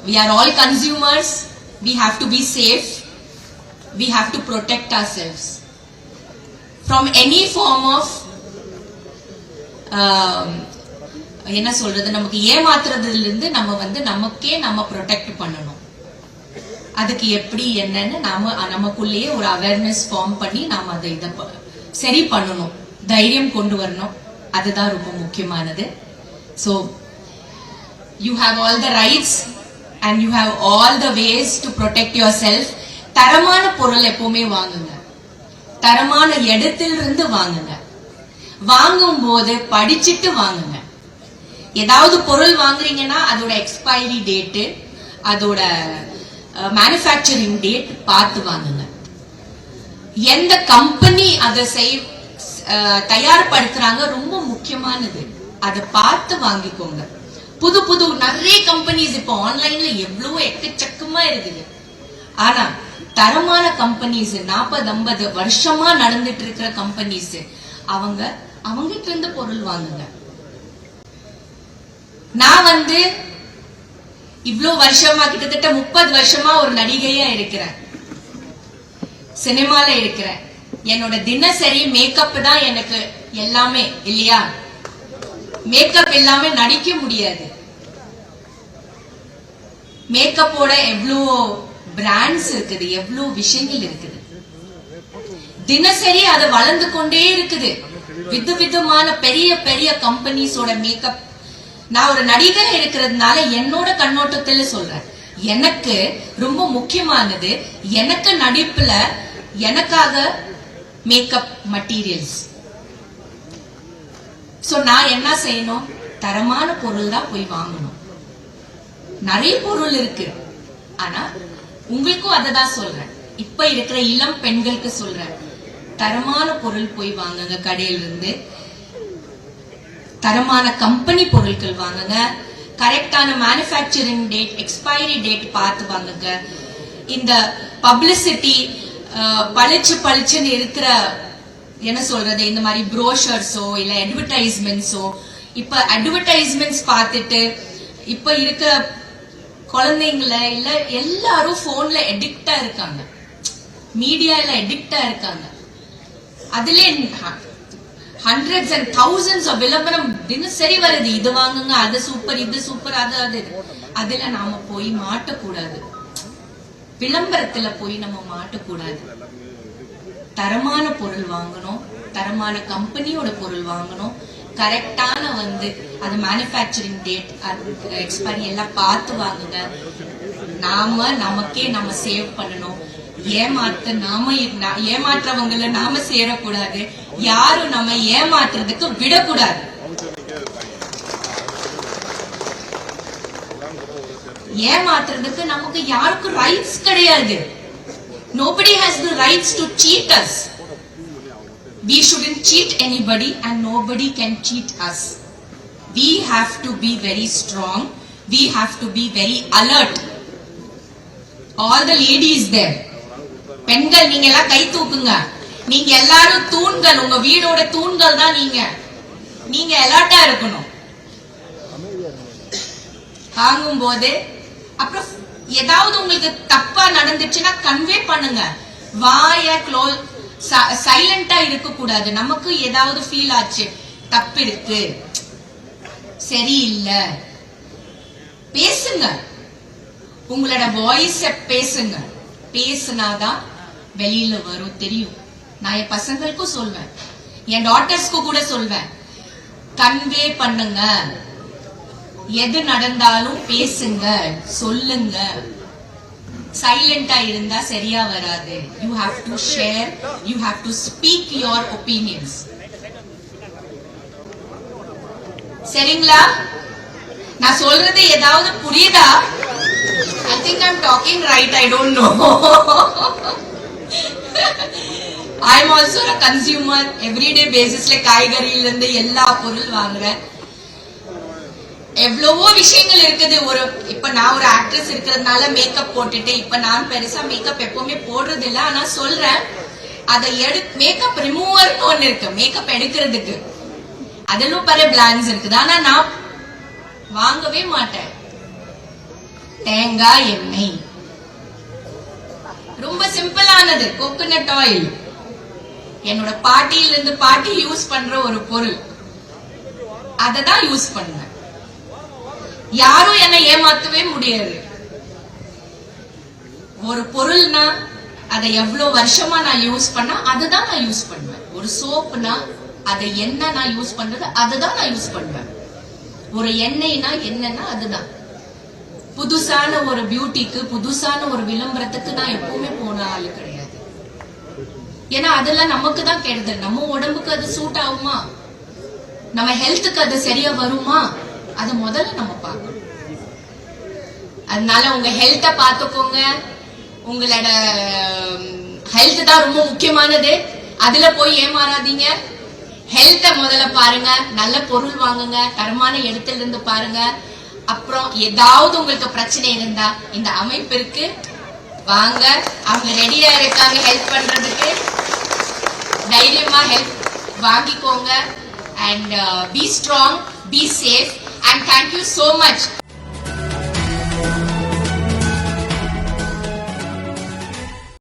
We are all consumers. We have to be safe. We have to protect ourselves from any form of என்ன சொல்றது, நமக்கு ஏமாத்துறதுல இருந்து நமக்கே நம்ம ப்ரொடெக்ட் பண்ணணும். அதுக்கு எப்படி என்னன்னு நமக்குள்ளேயே ஒரு அவேர்னஸ் ஃபார்ம் பண்ணி நாம அதை சரி பண்ணணும், தைரியம் கொண்டு வரணும். அதுதான் ரொம்ப முக்கியமானது. So you have all the rights and you have all the ways to protect yourself. தரமான பொருள் எப்பவுமே வாங்குங்க, தரமான இடத்திலிருந்து வாங்குங்க. வாங்கும் போது படிச்சுட்டு வாங்குங்க. ஏதாவது பொருள் வாங்குறீங்கன்னா அதோட எக்ஸ்பைரி டேட், அதோட மேனுஃபேக்சரிங் டேட் பார்த்து வாங்குங்க. எந்த கம்பெனி அதை தயார்படுத்துறாங்க ரொம்ப முக்கியமானது, அதை பார்த்து வாங்கிக்கோங்க. புது புது நிறைய கம்பெனிஸ் இப்போ ஆன்லைன்ல எவ்வளவு எக்கச்சக்கமா இருக்குது. ஆனா தரமான கம்பெனிஸ் 40-50 வருஷமா நடந்துட்டு இருக்கிற கம்பெனிஸ், அவங்கிட்ட இருந்து பொருள் வாங்குங்க. நான் இவ்வளவு வருஷமா, கிட்டத்தட்ட 30 வருஷமா ஒரு நடிகையா இருக்கிறேன், சினிமால இருக்கிறேன். என்னோட தினசரி மேக்கப் தான் எனக்கு எல்லாமே இல்லையா? மேக்கப் இல்லாம நடிக்க முடியாது. மேக்கப்போட எவ்வளோ பிராண்ட்ஸ் இருக்குது, எவ்வளவு விஷயங்கள் இருக்குது. தினசரி அது வளர்ந்து கொண்டே இருக்குது. விதவிதமான பெரிய பெரிய கம்பெனிஸோட மேக்கப். நான் ஒரு நடிகர் இருக்கிறதுனால என்னோட கண்ணோட்டத்துல சொல்றேன். எனக்கு ரொம்ப முக்கியமானது, எனக்கு நடிப்புல எனக்காக மேக்கப் மெட்டீரியல்ஸ். சோ நான் என்ன செய்யணும்? தரமான பொருள் தான் போய் வாங்கணும். நிறைய பொருள் இருக்கு, ஆனா உங்களுக்கும் அததான் சொல்றேன். இப்ப இருக்கிற இளம் பெண்களுக்கு சொல்றேன், தரமான பொருள் போய் வாங்குங்க. கடையில இருந்து தரமான கம்பெனி பொருட்கள் வாங்குங்க. கரெக்டான மேனுஃபேக்சரிங் டேட், எக்ஸ்பைரி டேட் பார்த்து வாங்குங்க. இந்த பப்ளிசிட்டி பளிச்சுன்னு இருக்கிற என்ன சொல்றது, இந்த மாதிரி ப்ரோஷர்ஸோ இல்ல அட்வர்டைஸ்மெண்ட்ஸோ, இப்ப அட்வர்டைஸ்மெண்ட்ஸ் பார்த்துட்டு இப்ப இருக்கிற குழந்தைங்கள இல்ல எல்லாரும் போன்ல அடிக்டா இருக்காங்க, மீடியால அடிக்டா இருக்காங்க. அதுல ஹண்ட்ரட்ஸ் அண்ட் தௌசண்ட்ஸ் ஆஃப் விளம்பரம் தினசரி வருது. இது வாங்குங்க, அது சூப்பர், இது சூப்பர், அது. அதுல நாம போய் மாட்டக்கூடாது, விளம்பரத்துல போய் நம்ம மாட்டக்கூடாது. தரமான பொருள் வாங்கணும், தரமான கம்பெனியோட பொருள் வாங்கணும். கரெக்டான அது மேனுஃபேக்சரிங் டேட், எக்ஸ்பைரி எல்லாம் பார்த்து வாங்குங்க. நமக்கே நம்ம சேவ் பண்ணணும். ஏமாற்றவங்கள நாம சேரக்கூடாது, யாரும் நம்ம ஏமாத்துறதுக்கு விடக்கூடாது. ஏமாத்துறதுக்கு நமக்கு யாருக்கும் ரைட்ஸ் கிடையாது. Nobody has the rights to cheat us. We shouldn't cheat anybody and nobody can cheat us. We have to be very strong. We have to be very alert. All the ladies there, பெண்கள் நீங்க எல்லாம் கை தூக்குங்க. நீங்க எல்லாரும் தூண்கள், உங்க வீடோட தூண்கள் தான் நீங்க அலர்ட்டா இருக்கணும். வாங்கும் போது அப்புறம் ஏதாவது உங்களுக்கு தப்பா நடந்துச்சுன்னா கன்வே பண்ணுங்க. வாய சைலண்டா இருக்க கூடாது. நமக்கு ஏதாவது ஃபீல் ஆச்சு, தப்பு இருக்கு, சரியில்லை, பேசுங்க. உங்களோட வாய்ஸ் பேசுங்க. பேசுனாதான் வெளியில வரும், தெரியும். நான் என் பசங்களுக்கும் சொல்வேன், என் டாட்டர்ஸ்க்கு கூட சொல்வேன், கன்வே பண்ணுங்க. எது நடந்தாலும் பேசுங்க, சொல்லுங்க. சைலண்டா இருந்தா சரியா வராது. You have to share, you have to speak your opinions. சரிங்களா? நான் சொல்றது ஏதாவது புரியுதா? I think I'm talking right, I don't know. I'm also a consumer. Everyday basisல காய்கறியில இருந்து எல்லா பொருள் வாங்குறேன். எவ்வளவோ விஷயங்கள் இருக்குது. இப்ப நான் ஒரு ஆக்ட்ரஸ் இருக்கிறதுனால மேக்கப் போட்டுட்டு, இப்ப நான் பெருசா மேக்கப் எப்பவுமே போடுறது இல்ல. ஆனா சொல்றேன், அதை மேக்கப் ரிமூவர் ஒன்னு இருக்கு, மேக்கப் எடுக்கிறதுக்கு. அதிலும் பல பிராண்ட்ஸ் இருக்குது. ஆனா நான் வாங்கவே மாட்டேன். தேங்காய் எண்ணெய். ரொம்ப சிம்பிளானது. கோகோனட் ஆயில் என்னோட பாட்டியிலிருந்து பாட்டி யூஸ் பண்ற ஒரு பொருள். அததான் யூஸ் பண்ணுவேன். யாரும் என்ன ஏமாத்தவே முடியாது. ஒரு பொருள்னா அதை எவ்வளவு வருஷமா நான் யூஸ் பண்ணா அதுதான் நான் யூஸ் பண்ணுவேன். ஒரு சோப்புனா அதை என்ன நான் யூஸ் பண்றது அதுதான் நான் யூஸ் பண்ணுவேன். ஒரு எண்ணெய்னா என்னன்னா அதுதான். புதுசான ஒரு பியூட்டிக்கு புதுசான ஒரு விளம்பரத்துக்கு நான் எப்பவுமே போன ஆளு கிடையாது. ஏன்னா அதெல்லாம் நமக்கு தான் கெடுதல். நம்ம உடம்புக்கு அது சூட் ஆகுமா, நம்ம ஹெல்த்துக்கு அது சரியா வருமா, அது முதல்ல நம்ம பார்க்கணும். அதனால உங்க ஹெல்த்த பாத்துக்கோங்க. உங்களோட ஹெல்த் தான் ரொம்ப முக்கியமானது. அதுல போய் ஏமாறாதீங்க. ஹெல்த்த முதல்ல பாருங்க. நல்ல பொருள் வாங்குங்க. தரமான இடத்துல இருந்து பாருங்க. அப்புறம் ஏதாவது உங்களுக்கு பிரச்சனை இருந்தா இந்த அமைப்பிற்கு வாங்க. அவங்க ரெடியா இருக்காங்க ஹெல்ப் பண்றதுக்கு. தைரியமா ஹெல்ப் வாங்கிக்கோங்க. And be strong, be safe, and thank you so much.